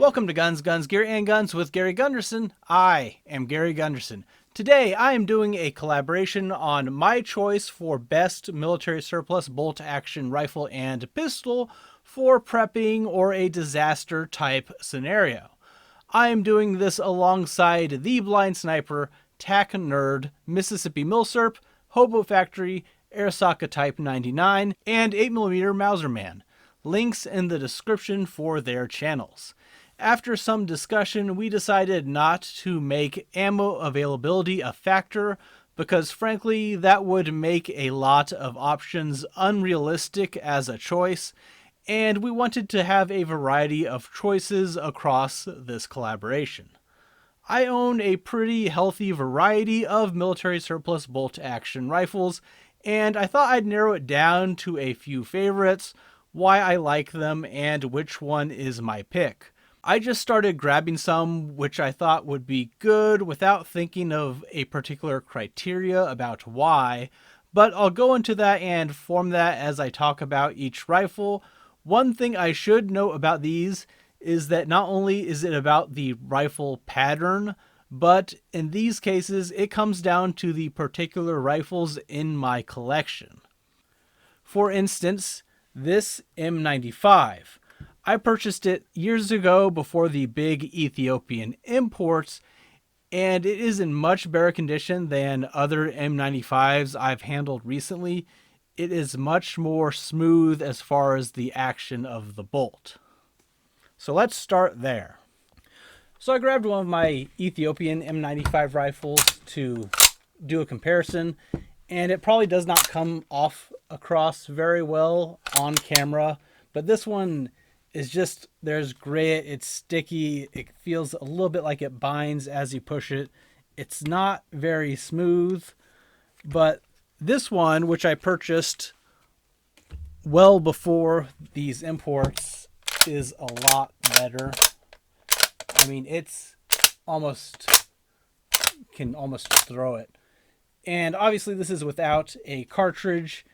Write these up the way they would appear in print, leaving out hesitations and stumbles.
Welcome to Guns, Gear, and Guns with Gary Gunderson. I am Gary Gunderson. Today I am doing a collaboration on my choice for best military surplus bolt-action rifle and pistol for prepping or a disaster type scenario. I am doing this alongside the Blind Sniper, Tac Nerd, Mississippi Milsurp, Hobo Factory, Airsocket Type 99, and 8mm Mauserman. Links in the description for their channels. After some discussion, we decided not to make ammo availability a factor because frankly that would make a lot of options unrealistic as a choice, and we wanted to have a variety of choices across this collaboration. I own a pretty healthy variety of military surplus bolt-action rifles, and I thought I'd narrow it down to a few favorites, why I like them, and which one is my pick. I just started grabbing some which I thought would be good without thinking of a particular criteria about why, but I'll go into that and form that as I talk about each rifle. One thing I should note about these is that not only is it about the rifle pattern, but in these cases it comes down to the particular rifles in my collection. For instance, this M95. I purchased it years ago before the big Ethiopian imports, and it is in much better condition than other M95s I've handled recently. It is much more smooth as far as the action of the bolt. So let's start there. So I grabbed one of my Ethiopian M95 rifles to do a comparison, and it probably does not come off across very well on camera, but this one is just, there's grit, it's sticky, it feels a little bit like it binds as you push it. It's not very smooth, but this one, which I purchased well before these imports, is a lot better. I mean, it's can almost throw it. And obviously this is without a cartridge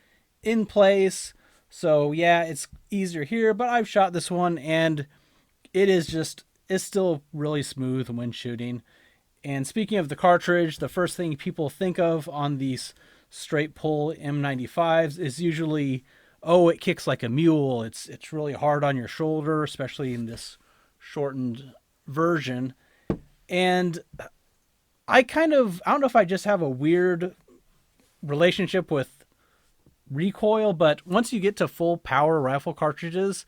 in place. So yeah, it's easier here, but I've shot this one and it's still really smooth when shooting. And speaking of the cartridge, the first thing people think of on these straight pull M95s is usually, oh, it kicks like a mule. It's really hard on your shoulder, especially in this shortened version. And I don't know if I just have a weird relationship with recoil, but once you get to full power rifle cartridges,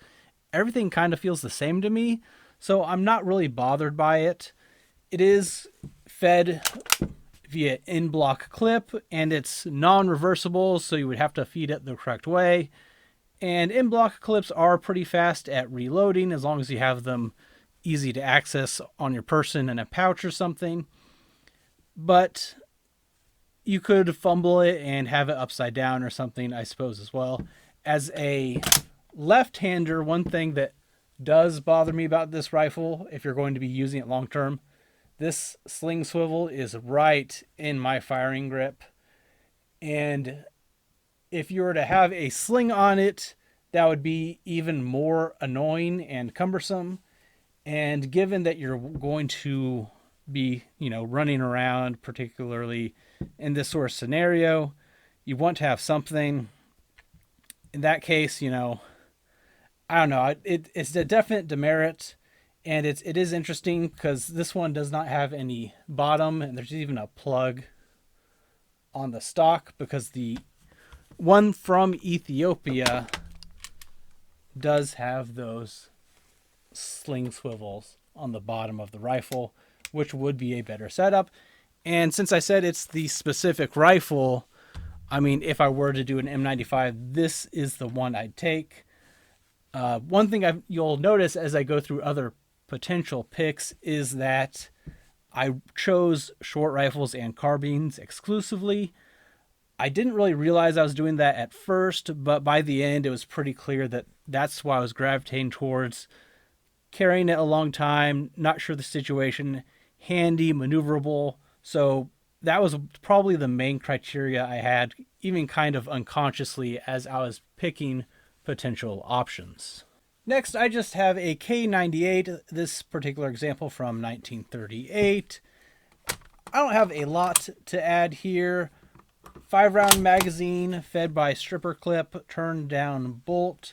everything kind of feels the same to me, so I'm not really bothered by it. It is fed via in-block clip, and it's non-reversible, so you would have to feed it the correct way. And in-block clips are pretty fast at reloading as long as you have them easy to access on your person in a pouch or something. But you could fumble it and have it upside down or something, I suppose, as well. As a left-hander, one thing that does bother me about this rifle, if you're going to be using it long-term, this sling swivel is right in my firing grip. And if you were to have a sling on it, that would be even more annoying and cumbersome. And given that you're going to be, running around, particularly in this sort of scenario, you want to have something. In that case, I don't know. It's a definite demerit, and it is interesting because this one does not have any bottom, and there's even a plug on the stock because the one from Ethiopia does have those sling swivels on the bottom of the rifle, which would be a better setup. And since I said it's the specific rifle, I mean, if I were to do an M95, this is the one I'd take. One thing you'll notice as I go through other potential picks is that I chose short rifles and carbines exclusively. I didn't really realize I was doing that at first, but by the end it was pretty clear that that's why I was gravitating towards carrying it a long time, not sure the situation, handy, maneuverable. So that was probably the main criteria I had, even kind of unconsciously as I was picking potential options. Next, I just have a K98, this particular example from 1938. I don't have a lot to add here. 5-round magazine fed by stripper clip, turned down bolt.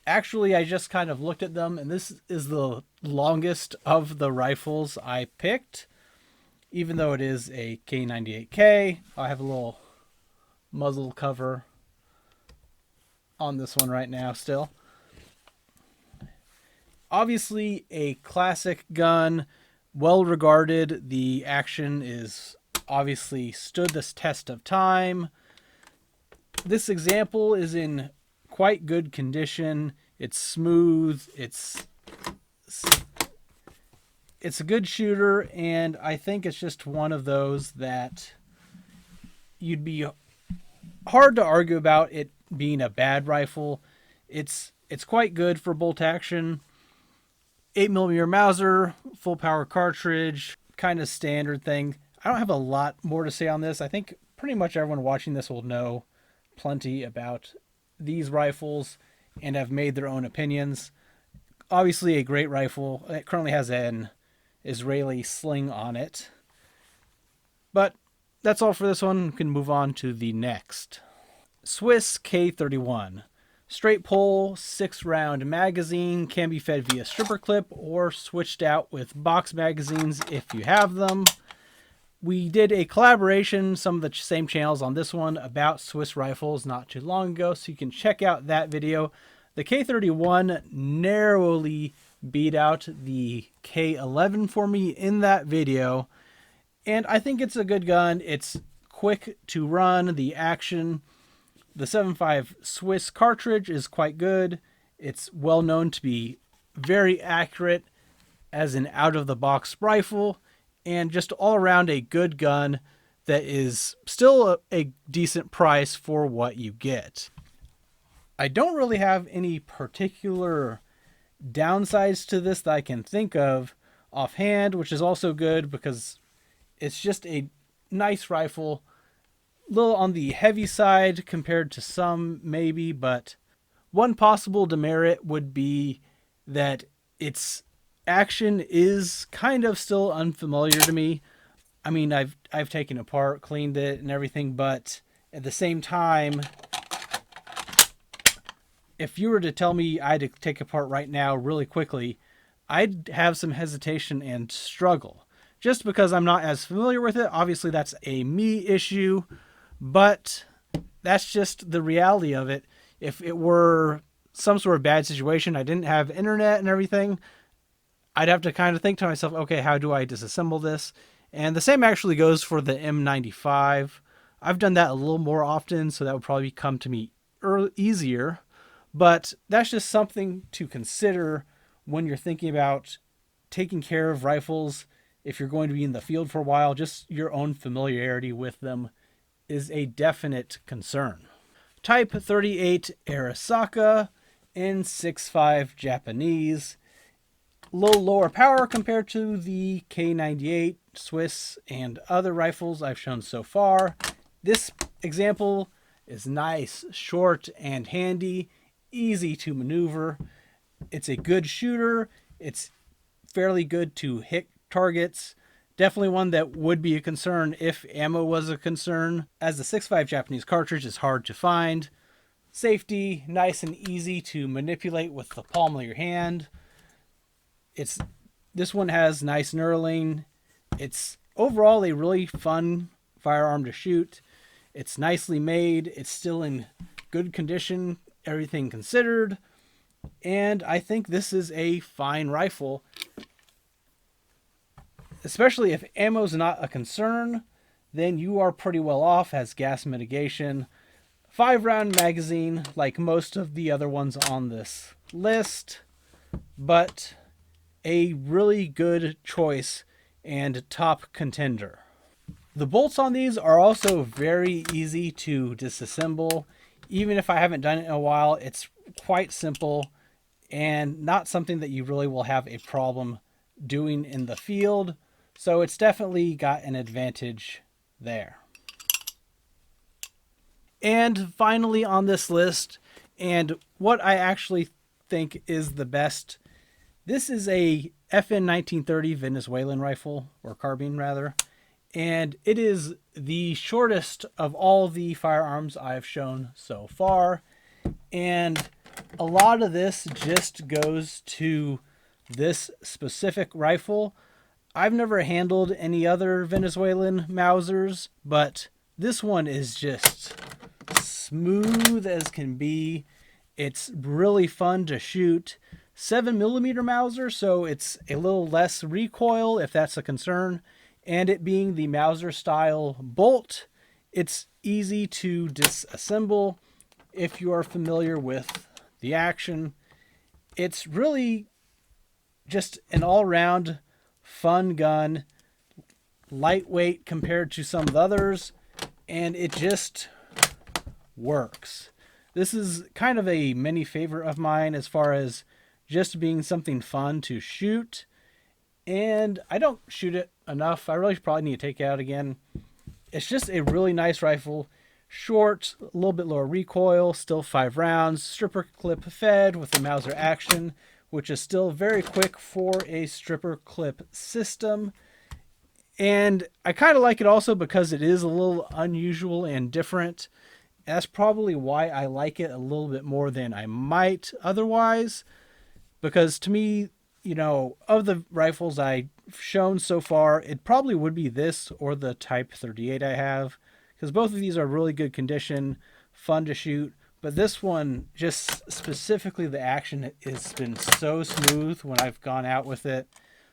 Actually, I just kind of looked at them, and this is the longest of the rifles I picked, even though it is a K98K. I have a little muzzle cover on this one right now still. Obviously a classic gun, well regarded. The action is obviously stood this test of time. This example is in quite good condition. It's smooth. It's a good shooter, and I think it's just one of those that you'd be hard to argue about it being a bad rifle. It's quite good for bolt action. 8mm Mauser, full power cartridge, kind of standard thing. I don't have a lot more to say on this. I think pretty much everyone watching this will know plenty about these rifles and have made their own opinions. Obviously a great rifle. It currently has an Israeli sling on it. But that's all for this one. We can move on to the next. Swiss K31. Straight pull, 6-round magazine, can be fed via stripper clip or switched out with box magazines if you have them. We did a collaboration, some of the same channels on this one, about Swiss rifles not too long ago, so you can check out that video. The K31 narrowly beat out the K11 for me in that video, and I think it's a good gun. It's quick to run, the action. The 7.5 Swiss cartridge is quite good. It's well known to be very accurate as an out-of-the-box rifle, and just all around a good gun that is still a decent price for what you get. I don't really have any particular downsides to this that I can think of offhand, which is also good because it's just a nice rifle. A little on the heavy side compared to some maybe, but one possible demerit would be that its action is kind of still unfamiliar to me. I mean, I've taken it apart, cleaned it and everything, but at the same time, if you were to tell me I had to take it apart right now really quickly, I'd have some hesitation and struggle just because I'm not as familiar with it. Obviously that's a me issue, but that's just the reality of it. If it were some sort of bad situation, I didn't have internet and everything, I'd have to kind of think to myself, okay, how do I disassemble this? And the same actually goes for the M95. I've done that a little more often, so that would probably come to me easier. But that's just something to consider when you're thinking about taking care of rifles. If you're going to be in the field for a while, just your own familiarity with them is a definite concern. Type 38 Arisaka in 6.5 Japanese. Lower power compared to the K98 Swiss and other rifles I've shown so far. This example is nice, short, and handy, easy to maneuver. It's a good shooter. It's fairly good to hit targets. Definitely one that would be a concern if ammo was a concern, as the 6.5 Japanese cartridge is hard to find. Safety, nice and easy to manipulate with the palm of your hand. This one has nice knurling. It's overall a really fun firearm to shoot. It's nicely made. It's still in good condition, everything considered. And I think this is a fine rifle. Especially if ammo's not a concern, then you are pretty well off. Has gas mitigation. 5-round magazine, like most of the other ones on this list, but a really good choice and top contender. The bolts on these are also very easy to disassemble. Even if I haven't done it in a while, it's quite simple and not something that you really will have a problem doing in the field. So it's definitely got an advantage there. And finally on this list, and what I actually think is the best. This is a FN 1930 Venezuelan rifle, or carbine rather, and it is the shortest of all the firearms I've shown so far. And a lot of this just goes to this specific rifle. I've never handled any other Venezuelan Mausers, but this one is just smooth as can be. It's really fun to shoot. 7mm Mauser, so it's a little less recoil if that's a concern. And it being the Mauser style bolt, it's easy to disassemble if you are familiar with the action. It's really just an all-round fun gun, lightweight compared to some of the others, and it just works. This is kind of a mini favorite of mine as far as just being something fun to shoot, and I don't shoot it enough. I really probably need to take it out again. It's just a really nice rifle. Short, a little bit lower recoil, still 5 rounds, stripper clip fed with the Mauser action, which is still very quick for a stripper clip system. And I kind of like it also because it is a little unusual and different. That's probably why I like it a little bit more than I might otherwise. Because to me, you know, of the rifles I've shown so far, it probably would be this or the Type 38 I have. Because both of these are really good condition, fun to shoot. But this one, just specifically the action, has been so smooth when I've gone out with it.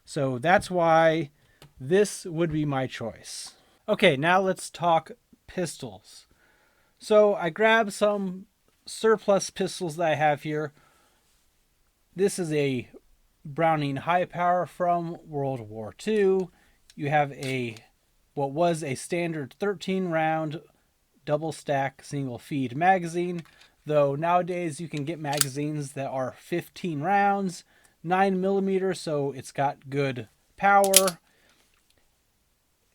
So that's why this would be my choice. Okay, now let's talk pistols. So I grabbed some surplus pistols that I have here. This is a Browning High Power from World War II. You have what was a standard 13-round double stack single feed magazine, though nowadays you can get magazines that are 15 rounds, 9mm, so it's got good power,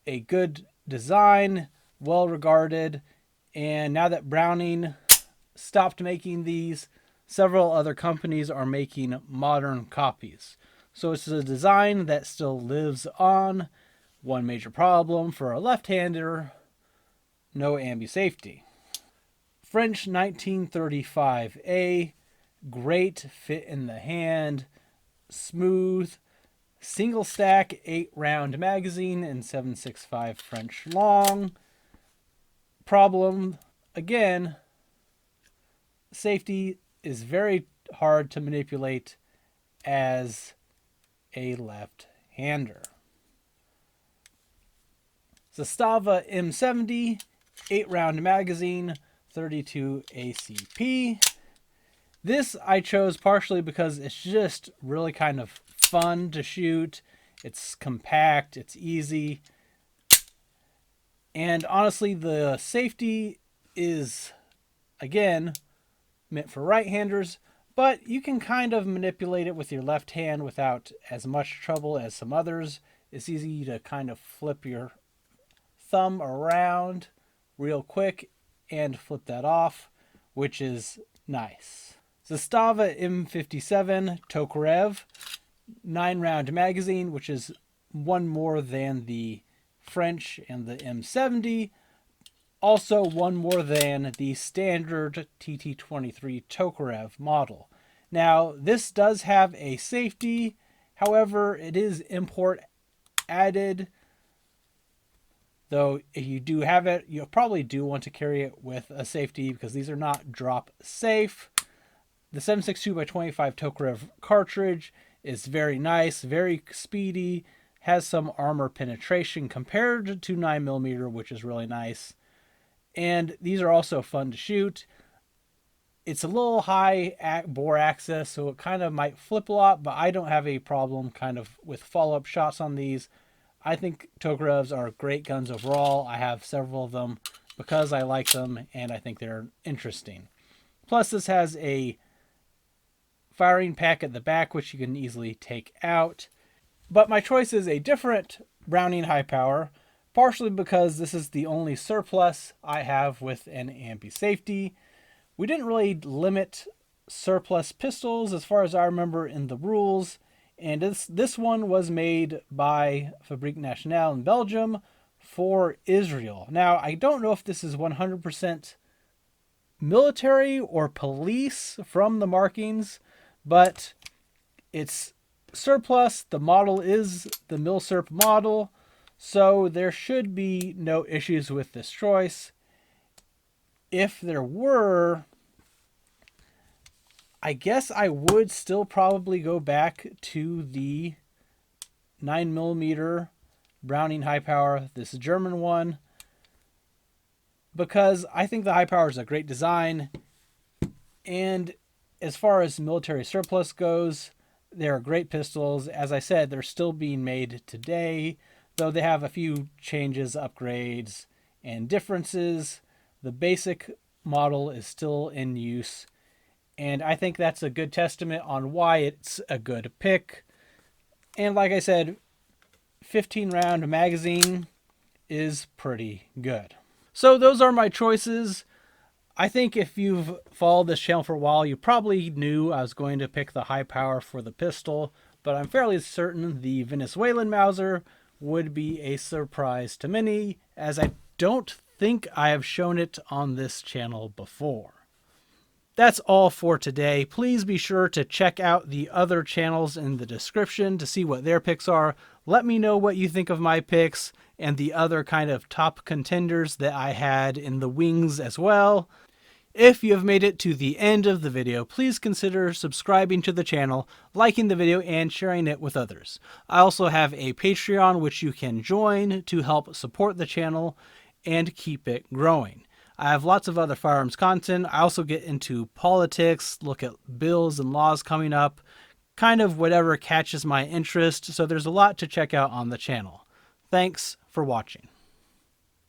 a good design, well regarded, and now that Browning stopped making these, several other companies are making modern copies. So it's a design that still lives on. One major problem for a left-hander: no ambi safety. French 1935A, great fit in the hand, smooth, single stack 8-round magazine in 7.65 French long. Problem, again, safety is very hard to manipulate as a left-hander. Zastava M70, 8-round magazine, 32 ACP. This I chose partially because it's just really kind of fun to shoot. It's compact, it's easy. And honestly, the safety is, again, meant for right-handers, but you can kind of manipulate it with your left hand without as much trouble as some others. It's easy to kind of flip your thumb around real quick and flip that off, which is nice. Zastava M57 Tokarev, 9-round magazine, which is one more than the French and the M70. Also one more than the standard TT23 Tokarev model. Now, this does have a safety. However, it is import added. Though if you do have it, you'll probably do want to carry it with a safety because these are not drop safe. The 7.62x25 Tokarev cartridge is very nice, very speedy, has some armor penetration compared to 9mm, which is really nice. And these are also fun to shoot. It's a little high bore access, so it kind of might flip a lot, but I don't have a problem kind of with follow-up shots on these. I think Tokarevs are great guns overall. I have several of them because I like them and I think they're interesting. Plus, this has a firing pack at the back, which you can easily take out. But my choice is a different Browning High Power, partially because this is the only surplus I have with an ambi safety. We didn't really limit surplus pistols as far as I remember in the rules. And this one was made by Fabrique Nationale in Belgium for Israel. Now, I don't know if this is 100% military or police from the markings, but it's surplus. The model is the Milsurp model, so there should be no issues with this choice. If there were, I guess I would still probably go back to the 9mm Browning high power, this German one, because I think the high power is a great design. And as far as military surplus goes, they're great pistols. As I said, they're still being made today, though they have a few changes, upgrades, and differences. The basic model is still in use, and I think that's a good testament on why it's a good pick. And like I said, 15 round magazine is pretty good. So those are my choices. I think if you've followed this channel for a while, you probably knew I was going to pick the high power for the pistol, but I'm fairly certain the Venezuelan Mauser would be a surprise to many, as I don't think I have shown it on this channel before. That's all for today. Please be sure to check out the other channels in the description to see what their picks are. Let me know what you think of my picks and the other kind of top contenders that I had in the wings as well. If you have made it to the end of the video, please consider subscribing to the channel, liking the video, and sharing it with others. I also have a Patreon which you can join to help support the channel and keep it growing. I have lots of other firearms content. I also get into politics, look at bills and laws coming up, kind of whatever catches my interest, so there's a lot to check out on the channel. Thanks for watching.